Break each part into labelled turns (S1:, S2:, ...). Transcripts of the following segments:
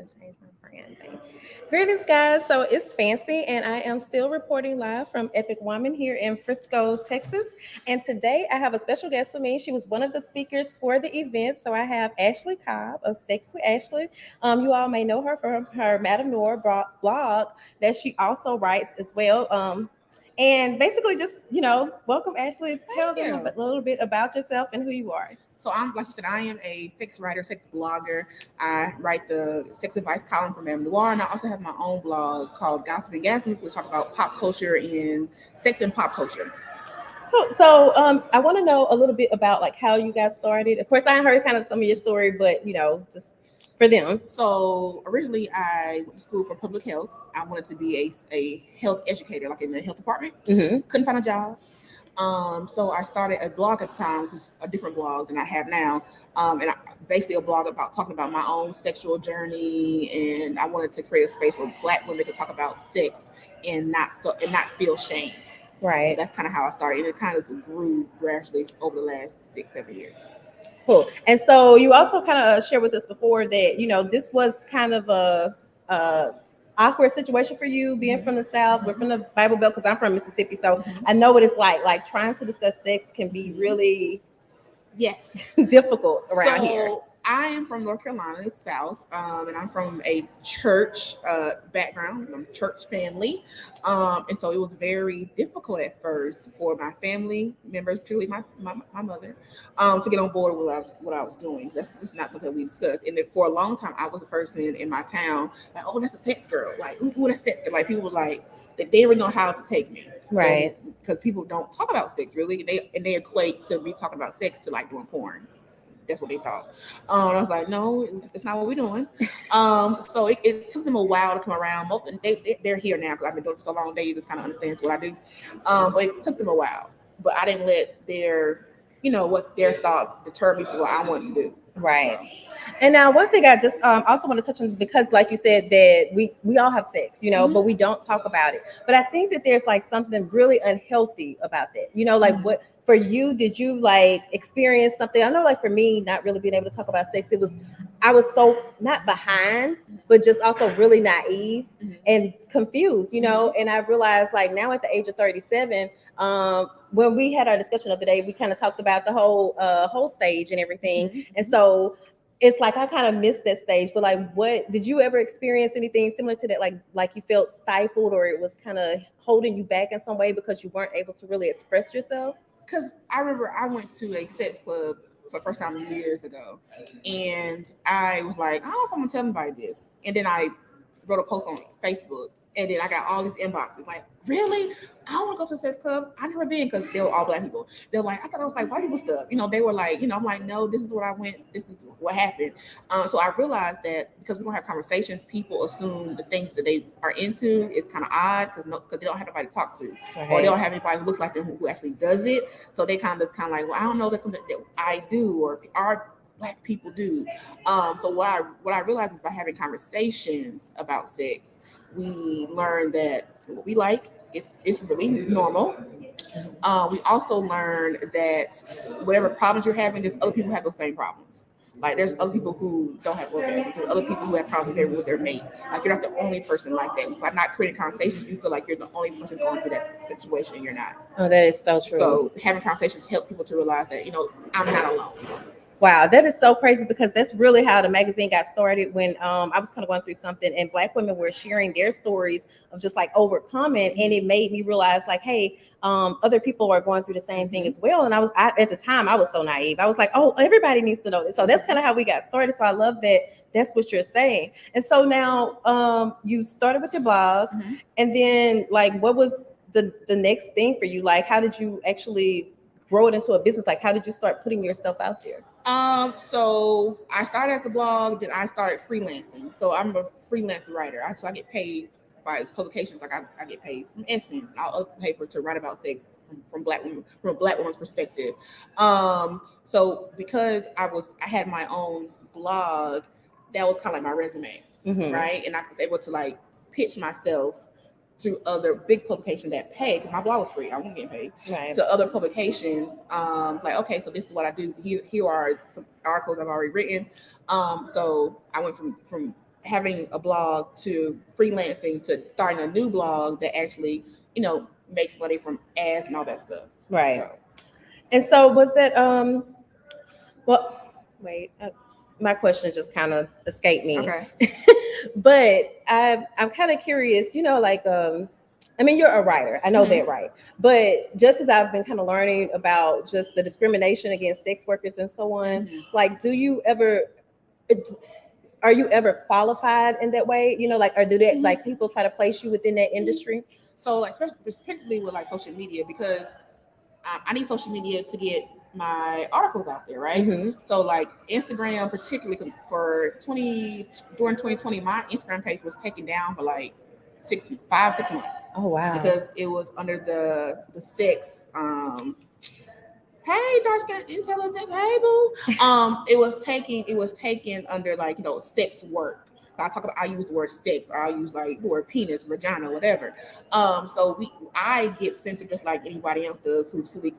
S1: change my branding. Greetings, guys. So it's Fancy, and I am still reporting live from Epic Woman here in Frisco, Texas. And today I have a special guest with me. She was one of the speakers for the event. So I have Ashley Cobb of Sex with Ashley. You all may know her from her Madam Noir blog that she also writes as well. And basically, just welcome, Ashley. Tell
S2: Thank
S1: them
S2: you.
S1: a little bit about yourself and who you are.
S2: So I'm, like you said, I am a sex writer, sex blogger. I write the sex advice column for Madame Noir, and I also have my own blog called Gossip and Gasm. We talk about pop culture and sex and pop culture.
S1: Cool. So, I want to know a little bit about like how you got started. Of course, I heard kind of some of your story, but just for them.
S2: So originally, I went to school for public health. I wanted to be a health educator, like in the health department.
S1: Mm-hmm.
S2: Couldn't find a job. So I started a blog at the time, which was a different blog than I have now. Basically a blog about talking about my own sexual journey, and I wanted to create a space where Black women could talk about sex and not feel shame. So
S1: Right.
S2: that's kind of how I started, and it kind of grew gradually over the last 6-7 years.
S1: Cool. And so you also kind of shared with us before that this was kind of a awkward situation for you being from the South. We're from the Bible Belt because I'm from Mississippi, so I know what it's like. Like trying to discuss sex can be really
S2: Yes.
S1: difficult around here.
S2: So I am from North Carolina, the South, and I'm from a church background. I'm a church family, and so it was very difficult at first for my family members, particularly my mother, to get on board with what I was doing. This is not something we discussed. And then for a long time, I was a person in my town like, oh, that's a sex girl. Like, ooh, that's sex girl. Like people were like that they didn't know how to take me.
S1: Right.
S2: Because people don't talk about sex really. They equate to me talking about sex to like doing porn. That's what they thought. I was like, no, it's not what we're doing. So it took them a while to come around. They're here now because I've been doing it for so long. They just kind of understand what I do. But it took them a while. But I didn't let what their thoughts deter me from what I wanted to do.
S1: Right.
S2: So.
S1: And now one thing I just also want to touch on, because like you said that we all have sex, but we don't talk about it. But I think that there's like something really unhealthy about that. Like what for you, did you like experience something? I know like for me, not really being able to talk about sex, I was so not behind, but just also really naive and confused, and I realized like now at the age of 37, when we had our discussion of the day, we kind of talked about the whole stage and everything. And so it's like I kind of missed that stage. But like, what did you ever experience anything similar to that? Like you felt stifled, or it was kind of holding you back in some way because you weren't able to really express yourself?
S2: Because I remember I went to a sex club for the first time years ago, and I was like, I don't know if I'm gonna tell anybody this. And then I wrote a post on Facebook, and then I got all these inboxes like, really? I want to go to a sex club. I never been, because they were all Black people. They're like, I thought it was like white people stuff. They were like, I'm like, no, this is what I went. This is what happened. So I realized that because we don't have conversations, people assume the things that they are into is kind of odd because they don't have anybody to talk to, or they don't have anybody who looks like them who actually does it. So they kind of like, well, I don't know, that's something that I do or our Black people do. So what I realized is by having conversations about sex, we learn that what we like is really normal. We also learned that whatever problems you're having, there's other people who have those same problems. Like there's other people who don't have orgasms. There's other people who have problems with their mate. Like you're not the only person like that. By not creating conversations, you feel like you're the only person going through that situation, and you're not.
S1: Oh, that is so true.
S2: So having conversations help people to realize that I'm not alone.
S1: Wow, that is so crazy, because that's really how the magazine got started, when I was kind of going through something and Black women were sharing their stories of just like overcoming, and it made me realize like, hey, other people are going through the same thing as well. And at the time I was so naive. I was like, oh, everybody needs to know this. So that's kind of how we got started. So I love that that's what you're saying. And so now you started with your blog, and then like what was the next thing for you? Like how did you actually grow it into a business? Like how did you start putting yourself out there?
S2: So I started at the blog, then I started freelancing. So I'm a freelance writer. So I get paid by publications. Like I get paid from Essence and all other paper to write about sex from a Black woman's perspective. So because I had my own blog, that was kind of like my resume, right? And I was able to like pitch myself to other big publications that pay, because my blog was free. I wasn't getting paid.
S1: Right.
S2: To other publications, like, okay, so this is what I do. Here are some articles I've already written. So I went from having a blog to freelancing to starting a new blog that actually, makes money from ads and all that stuff.
S1: Right.
S2: So,
S1: And so was that well, wait, my question just kind of escaped me.
S2: okay.
S1: But I'm kind of curious, like I mean, you're a writer. I know that, right? But just as I've been kind of learning about just the discrimination against sex workers and so on, like, are you ever qualified in that way? Like, or do that like people try to place you within that industry?
S2: So, like, specifically with like social media, because I need social media to get my articles out there, right? So, like Instagram, particularly for during 2020, my Instagram page was taken down for like 6 months.
S1: Oh wow!
S2: Because it was under the sex. Hey, dark skin intelligence. Hey, boo. It was taken under like sex work. I use the word sex, or I use like the word penis, vagina, whatever. So I get censored just like anybody else does who's like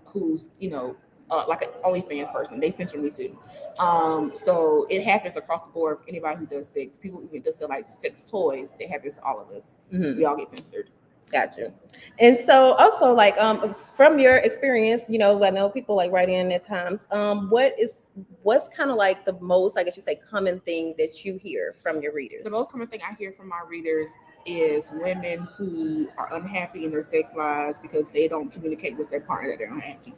S2: an OnlyFans person. They censor me too. So it happens across the board for anybody who does sex. People even just sell like sex toys. They have this, all of us. We all get censored.
S1: Gotcha. And so also like from your experience, I know people like write in at times. What's kind of like the most, I guess you say, common thing that you hear from your readers?
S2: The most common thing I hear from my readers is women who are unhappy in their sex lives because they don't communicate with their partner that they're unhappy.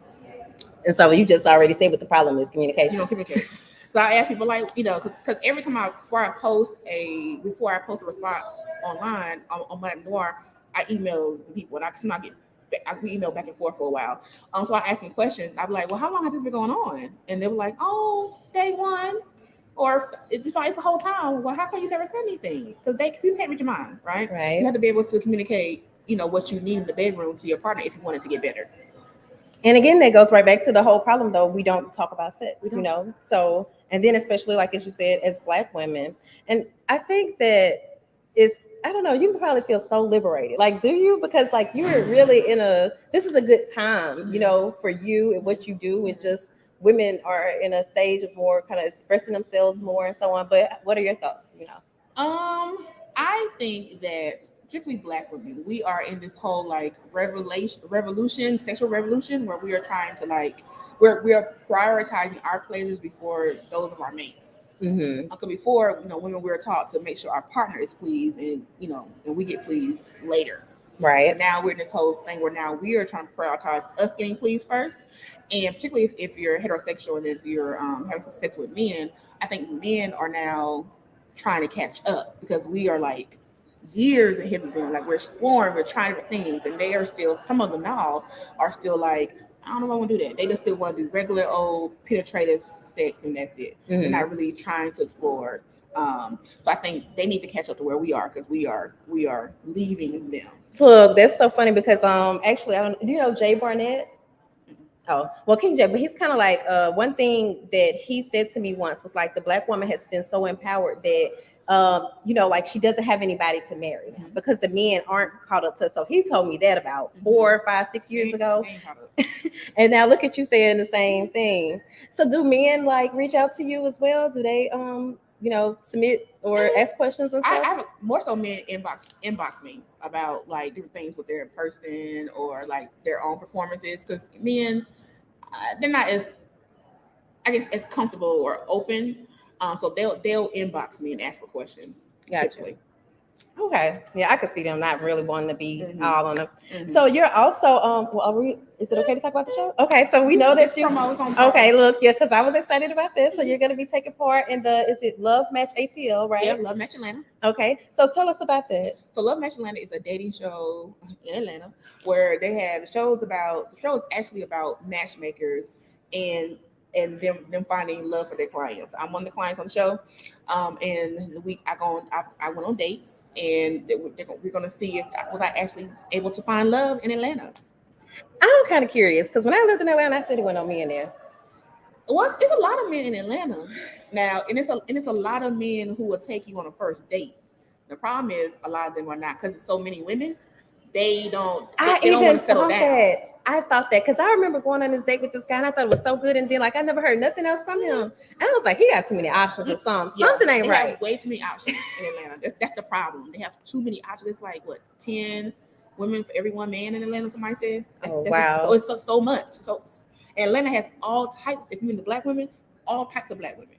S1: And so you just already said what the problem is: communication.
S2: You don't communicate. So I ask people like, because every time before I post a response online on Madame Noir, I email the people, and we email back and forth for a while. So I ask them questions. I'd be like, well, how long has this been going on? And they were like, oh, day one. Or it's the whole time. Well, how come you never said anything? Because you can't read your mind, right?
S1: Right.
S2: You have to be able to communicate, what you need in the bedroom to your partner if you want it to get better.
S1: And again, that goes right back to the whole problem, though. We don't talk about sex, So, and then especially like as you said, as Black women, and I think that I don't know, you probably feel so liberated. Like, do you? Because like you're really this is a good time, for you and what you do, and just women are in a stage of more kind of expressing themselves more and so on. But what are your thoughts?
S2: I think that particularly Black women, we are in this whole like sexual revolution, where we are trying to we are prioritizing our pleasures before those of our mates. Because before, women were taught to make sure our partner is pleased, and and we get pleased later.
S1: Right.
S2: But now we're in this whole thing where now we are trying to prioritize us getting pleased first, and particularly if you're heterosexual and if you're having sex with men, I think men are now trying to catch up because we are like years ahead of them. Like, we're exploring, we're trying different things, and they are still, some of them now are still like, I don't know if I want to do that. They just still want to do regular old penetrative sex, and that's it. They're not really trying to explore. So I think they need to catch up to where we are, because we are leaving them.
S1: Look, that's so funny because actually, do you know Jay Barnett? Oh, well, King J, but he's kind of like one thing that he said to me once was like, the Black woman has been so empowered that like she doesn't have anybody to marry because the men aren't caught up to. So he told me that about 4, 5, 6 years ago. And now look at you saying the same thing. So do men like reach out to you as well? Do they submit or ask questions and stuff?
S2: I have more so men inbox me about like different things with their person or like their own performances, because men, they're not as, I guess, as comfortable or open. So they'll inbox me and ask for questions.
S1: Gotcha.
S2: Typically.
S1: Okay. Yeah, I could see them not really wanting to be all on them. So you're also is it okay to talk about the show? Okay, so we know that you okay, look, yeah, because I was excited about this. So you're gonna be taking part in is it Love Match ATL, right?
S2: Yeah, Love Match Atlanta.
S1: Okay. So tell us about that.
S2: So Love Match Atlanta is a dating show in Atlanta where they have shows actually about matchmakers and them finding love for their clients. I'm one of the clients on the show. And the week I went on dates, and we're going to see if I was actually able to find love in Atlanta.
S1: I'm kind of curious because when I lived in Atlanta, I said it went on me in there.
S2: Well, it's a lot of men in Atlanta now, and it's a lot of men who will take you on a first date. The problem is a lot of them are not, because it's so many women. They don't want to settle down.
S1: I thought that because I remember going on this date with this guy and I thought it was so good, and then like I never heard nothing else from him. And I was like, he got too many options or something.
S2: Yeah,
S1: Something ain't
S2: they
S1: right.
S2: have way too many options in Atlanta. That's the problem. They have too many options. It's like what 10 women for every one man in Atlanta. Somebody said.
S1: Wow.
S2: So it's so much. So Atlanta has all types. If you're into black women, all types of black women,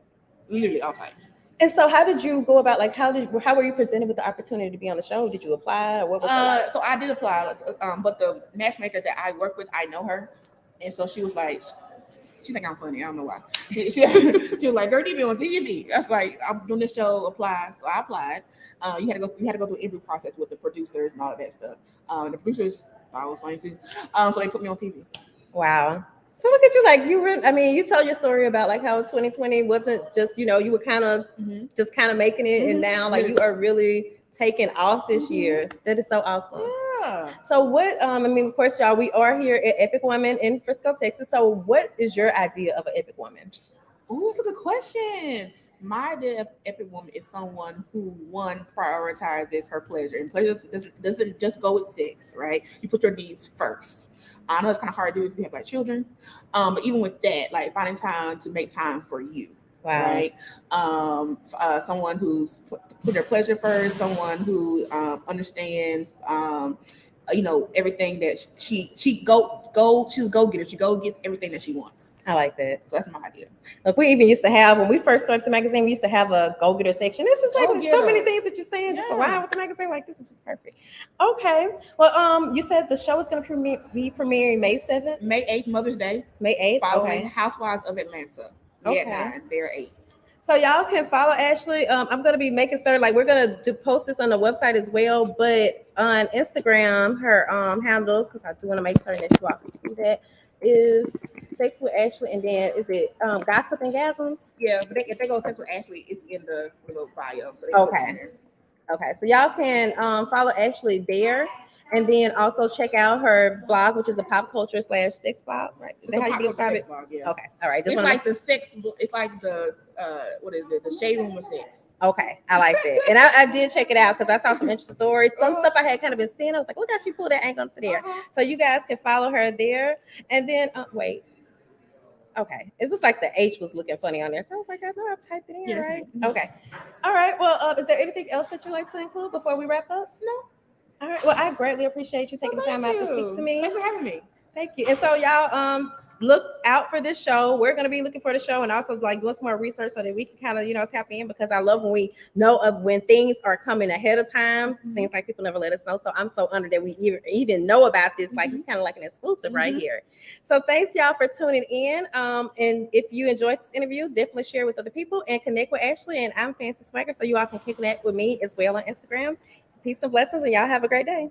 S2: literally all types.
S1: And so, how did you go about? Like, how were you presented with the opportunity to be on the show? Did you apply? Or what was it like?
S2: So I did apply, but the matchmaker that I work with, I know her, and so she was like, she think I'm funny. I don't know why. She was like, "Girl, you be on TV." That's like, I'm doing this show. Apply. So I applied. You had to go through every process with the producers and all of that stuff. The producers thought I was funny too. So they put me on TV.
S1: Wow. So look at you, like you tell your story about like how 2020 wasn't just, you were kind of just kind of making it, and now like you are really taking off this year. That is so awesome.
S2: Yeah.
S1: So what, of course, y'all, we are here at Epic Woman in Frisco, Texas. So what is your idea of an epic woman?
S2: Oh, that's a good question. My idea of epic woman is someone who, one, prioritizes her pleasure, and pleasure doesn't just go with sex, right? You put your needs first. I know it's kind of hard to do if you have like children, but even with that, like finding time to make time for you, right? Someone who's put their pleasure first, someone who understands, everything that she's a go-getter. She gets everything that she wants.
S1: I like that.
S2: So that's my idea.
S1: Look, we even used to have, when we first started the magazine, we used to have a go-getter section. It's just like so many things that you're saying, just around with the magazine. Like, this is just perfect. Okay. Well, you said the show is going to be premiering May 7th?
S2: May 8th, Mother's Day.
S1: May 8th?
S2: Following Housewives of Atlanta.
S1: Okay.
S2: At 9, they're 8.
S1: So y'all can follow Ashley. I'm gonna be making sure, like, we're gonna post this on the website as well, but on Instagram, her handle, because I do want to make certain that you all can see that, is Sex with Ashley, and then is it Gossip and Gasms?
S2: Yeah, but if they go Sex with Ashley, it's in the little bio. So
S1: okay, so y'all can follow Ashley there. And then also check out her blog, which is a pop culture / sex blog, right? Is that how you describe it?
S2: Blog, yeah.
S1: Okay, all right.
S2: It's like the sex. It's like the what is it? The shade room of sex.
S1: Okay, I like that, and I did check it out because I saw some interesting stories. Some stuff I had kind of been seeing. I was like, look how she pulled that angle to there. So you guys can follow her there. And then wait. Okay, it looks like the H was looking funny on there, so I was like, I know I've typed it in, right? Okay, all right. Well, is there anything else that you'd like to include before we wrap up?
S2: No.
S1: All right. Well, I greatly appreciate you taking the time out to speak to me.
S2: Thanks for having me.
S1: Thank you. And so y'all look out for this show. We're gonna be looking for the show and also like doing some more research so that we can kind of tap in, because I love when we know of when things are coming ahead of time. Seems like people never let us know. So I'm so honored that we even know about this. Like it's kind of like an exclusive right here. So thanks y'all for tuning in. And if you enjoyed this interview, definitely share with other people and connect with Ashley. And I'm Fancy Swagger, so you all can connect with me as well on Instagram. Peace and blessings, and y'all have a great day.